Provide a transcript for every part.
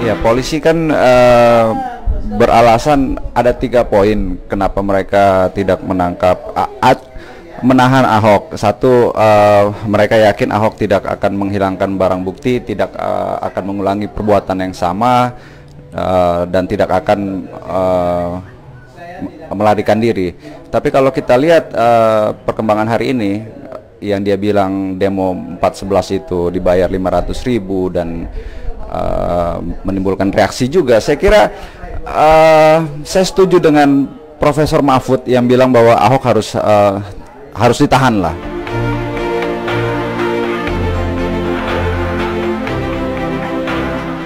Ya, polisi kan beralasan ada 3 poin kenapa mereka tidak menangkap menahan Ahok. Satu, mereka yakin Ahok tidak akan menghilangkan barang bukti, tidak akan mengulangi perbuatan yang sama, dan tidak akan melarikan diri. Tapi kalau kita lihat perkembangan hari ini, yang dia bilang demo 411 itu dibayar 500.000 dan menimbulkan reaksi juga. Saya kira saya setuju dengan Profesor Mahfud yang bilang bahwa Ahok harus ditahan lah.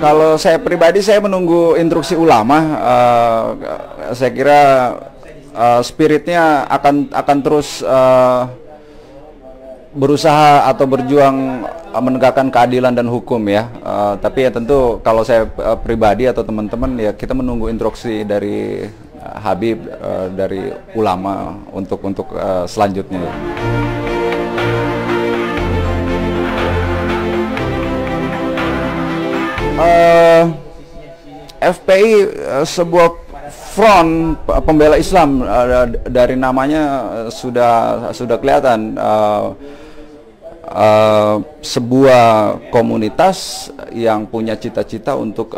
Kalau saya pribadi, saya menunggu instruksi ulama. Saya kira spiritnya akan terus berusaha atau berjuang menegakkan keadilan dan hukum ya. Tapi ya tentu kalau saya pribadi atau teman-teman, ya kita menunggu instruksi dari Habib, dari ulama untuk selanjutnya. FPI sebuah front pembela Islam, dari namanya sudah kelihatan, sebuah komunitas yang punya cita-cita untuk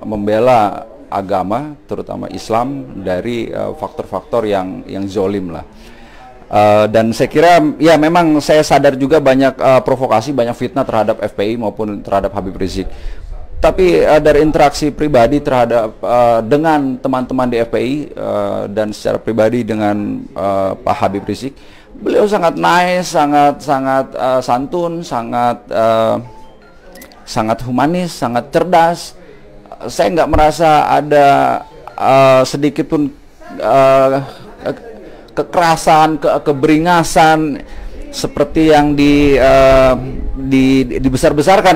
membela agama, terutama Islam, dari faktor-faktor yang zolim lah. Dan saya kira ya memang saya sadar juga banyak provokasi, banyak fitnah terhadap FPI maupun terhadap Habib Rizik. Tapi dari interaksi pribadi terhadap dengan teman-teman di FPI, dan secara pribadi dengan Pak Habib Rizik, beliau sangat nice, sangat santun, sangat humanis, sangat cerdas. Saya nggak merasa ada sedikit pun kekerasan, keberingasan seperti yang dibesar-besarkan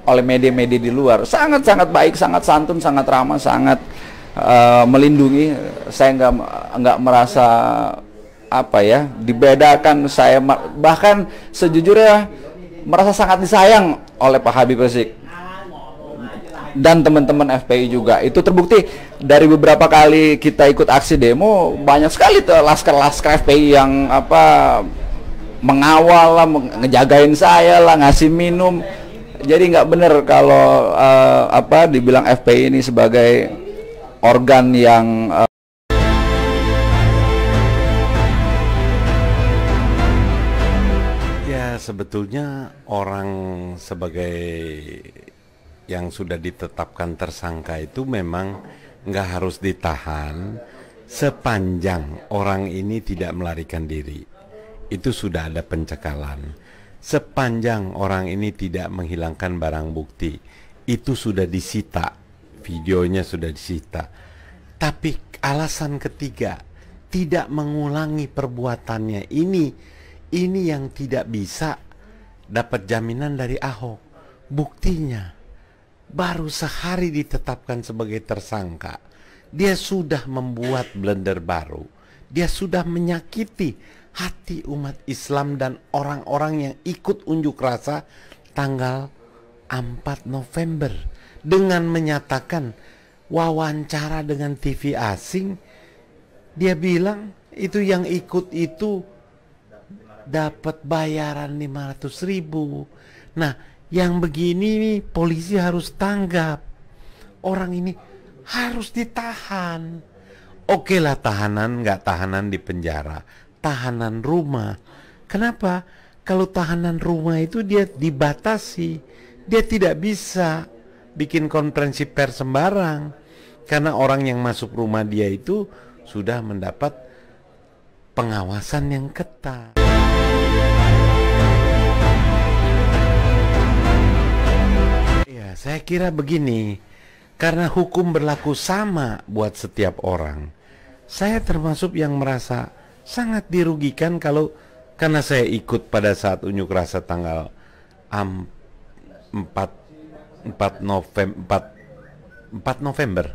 oleh media-media di luar. Sangat baik, sangat santun, sangat ramah, sangat melindungi. Saya nggak merasa dibedakan. Saya bahkan sejujurnya merasa sangat disayang oleh Pak Habib Rizik dan teman-teman FPI juga. Itu terbukti dari beberapa kali kita ikut aksi demo, banyak sekali tuh laskar-laskar FPI yang mengawal lah, ngejagain saya lah, ngasih minum. Jadi nggak benar kalau dibilang FPI ini sebagai organ yang ya sebetulnya orang sebagai yang sudah ditetapkan tersangka itu memang nggak harus ditahan sepanjang orang ini tidak melarikan diri. Itu sudah ada pencekalan. Sepanjang orang ini tidak menghilangkan barang bukti, itu sudah disita, videonya sudah disita. Tapi alasan ketiga, tidak mengulangi perbuatannya, ini yang tidak bisa dapat jaminan dari Ahok. Buktinya baru sehari ditetapkan sebagai tersangka, dia sudah membuat blunder baru. Dia sudah menyakiti hati umat Islam dan orang-orang yang ikut unjuk rasa tanggal 4 November dengan menyatakan wawancara dengan TV asing. Dia bilang itu yang ikut itu dapat bayaran 500.000. Nah, yang begini nih polisi harus tanggap. Orang ini harus ditahan. Oke lah, tahanan, nggak tahanan di penjara, tahanan rumah. Kenapa? Kalau tahanan rumah itu dia dibatasi, dia tidak bisa bikin konferensi pers sembarang, karena orang yang masuk rumah dia itu sudah mendapat pengawasan yang ketat. Ya, saya kira begini, karena hukum berlaku sama buat setiap orang. Saya termasuk yang merasa sangat dirugikan karena saya ikut pada saat unjuk rasa tanggal 4 November,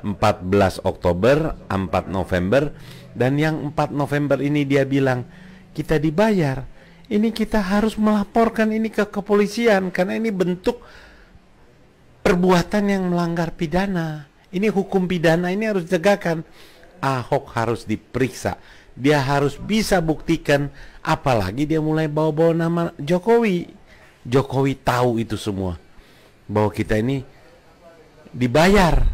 14 Oktober, 4 November, dan yang 4 November ini dia bilang kita dibayar. Ini kita harus melaporkan ini ke kepolisian karena ini bentuk perbuatan yang melanggar pidana. Ini hukum pidana ini harus ditegakkan. Ahok harus diperiksa. Dia harus bisa buktikan, apalagi dia mulai bawa-bawa nama Jokowi. Jokowi tahu itu semua. Bahwa kita ini dibayar.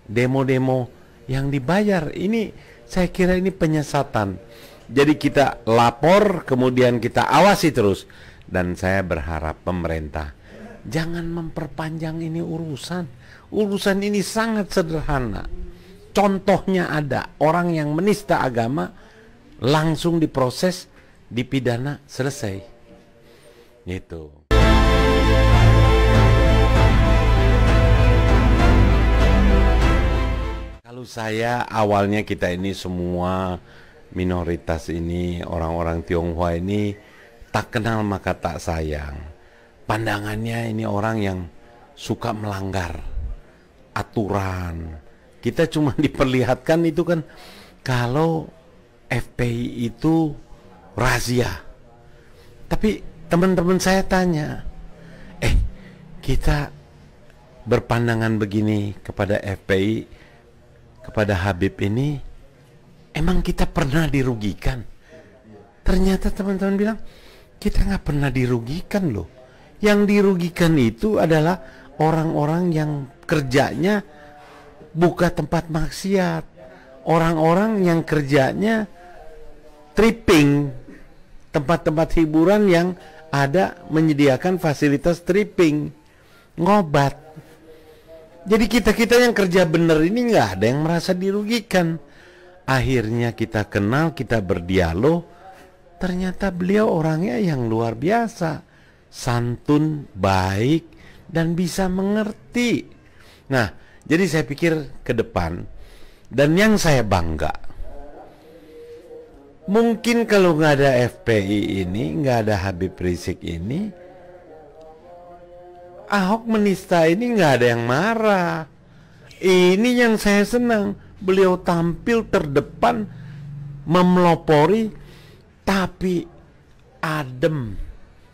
Demo-demo yang dibayar. Ini saya kira ini penyesatan. Jadi kita lapor, kemudian kita awasi terus. Dan saya berharap pemerintah jangan memperpanjang ini urusan. Urusan ini sangat sederhana. Contohnya ada orang yang menista agama langsung diproses, dipidana, selesai. Gitu. Kalau saya awalnya kita ini semua minoritas ini, orang-orang Tionghoa ini tak kenal maka tak sayang. Pandangannya ini orang yang suka melanggar aturan. Kita cuma diperlihatkan itu kan kalau FPI itu razia. Tapi teman-teman saya tanya, kita berpandangan begini kepada FPI, kepada Habib ini, emang kita pernah dirugikan? Ternyata teman-teman bilang, kita nggak pernah dirugikan loh. Yang dirugikan itu adalah orang-orang yang kerjanya buka tempat maksiat, orang-orang yang kerjanya tripping, tempat-tempat hiburan yang ada menyediakan fasilitas tripping, ngobat. Jadi kita-kita yang kerja bener ini nggak ada yang merasa dirugikan. Akhirnya kita kenal, kita berdialog, ternyata beliau orangnya yang luar biasa, santun, baik, dan bisa mengerti. Nah, jadi saya pikir ke depan, dan yang saya bangga, mungkin kalau nggak ada FPI ini, nggak ada Habib Rizik ini, Ahok menista ini nggak ada yang marah. Ini yang saya senang, beliau tampil terdepan, memelopori, tapi adem,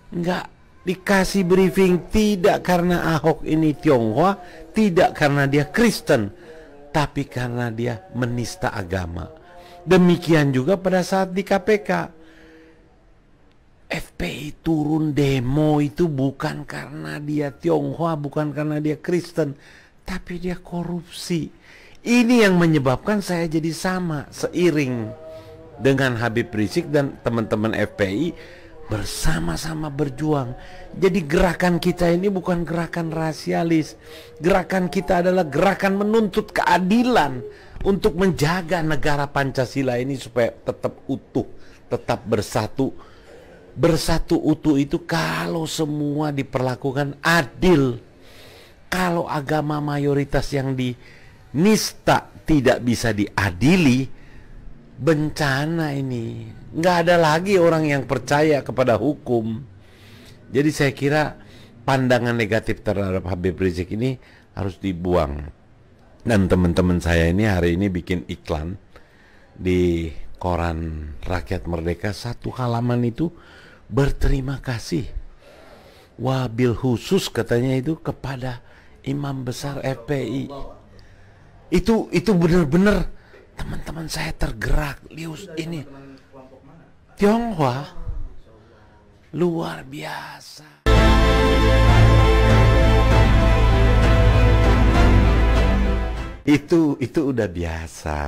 nggak dikasih briefing, tidak karena Ahok ini Tionghoa, tidak karena dia Kristen, tapi karena dia menista agama. Demikian juga pada saat di KPK. FPI turun demo itu bukan karena dia Tionghoa, bukan karena dia Kristen, tapi dia korupsi. Ini yang menyebabkan saya jadi sama, seiring dengan Habib Rizik dan teman-teman FPI bersama-sama berjuang. Jadi gerakan kita ini bukan gerakan rasialis. Gerakan kita adalah gerakan menuntut keadilan untuk menjaga negara Pancasila ini supaya tetap utuh, tetap bersatu. Bersatu utuh itu kalau semua diperlakukan adil. Kalau agama mayoritas yang dinista tidak bisa diadili, bencana ini. Nggak ada lagi orang yang percaya kepada hukum. Jadi saya kira pandangan negatif terhadap Habib Rizik ini harus dibuang. Dan teman-teman saya ini hari ini bikin iklan di koran Rakyat Merdeka, satu halaman itu berterima kasih. Wabil khusus katanya itu kepada Imam Besar FPI. Itu benar-benar teman-teman saya tergerak. Lius ini Tionghoa luar biasa. Itu udah biasa.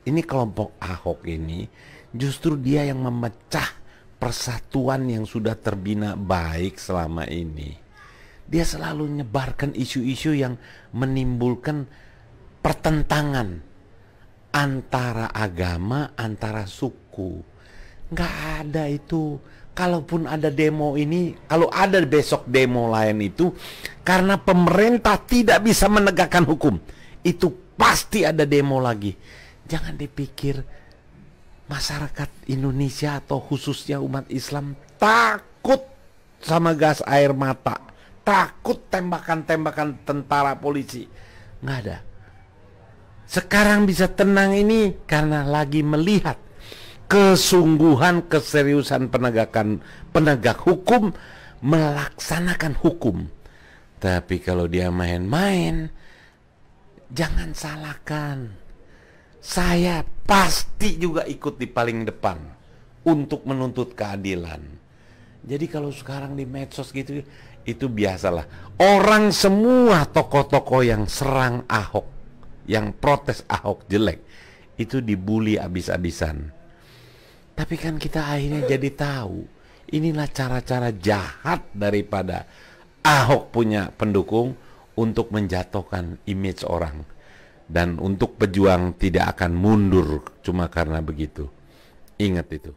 Ini kelompok Ahok ini justru dia yang memecah persatuan yang sudah terbina baik selama ini. Dia selalu menyebarkan isu-isu yang menimbulkan pertentangan antara agama, antara suku. Nggak ada itu. Kalaupun ada demo ini, kalau ada besok demo lain itu, karena pemerintah tidak bisa menegakkan hukum, itu pasti ada demo lagi. Jangan dipikir masyarakat Indonesia atau khususnya umat Islam takut sama gas air mata, takut tembakan-tembakan tentara polisi. Nggak ada. Sekarang bisa tenang ini karena lagi melihat kesungguhan, keseriusan penegak hukum melaksanakan hukum. Tapi kalau dia main-main, jangan salahkan. Saya pasti juga ikut di paling depan untuk menuntut keadilan. Jadi kalau sekarang di medsos gitu, itu biasalah. Orang semua tokoh-tokoh yang serang Ahok, yang protes Ahok jelek, itu dibully abis-abisan. Tapi kan kita akhirnya jadi tahu, inilah cara-cara jahat daripada Ahok punya pendukung untuk menjatuhkan image orang. Dan untuk pejuang tidak akan mundur cuma karena begitu. Ingat itu.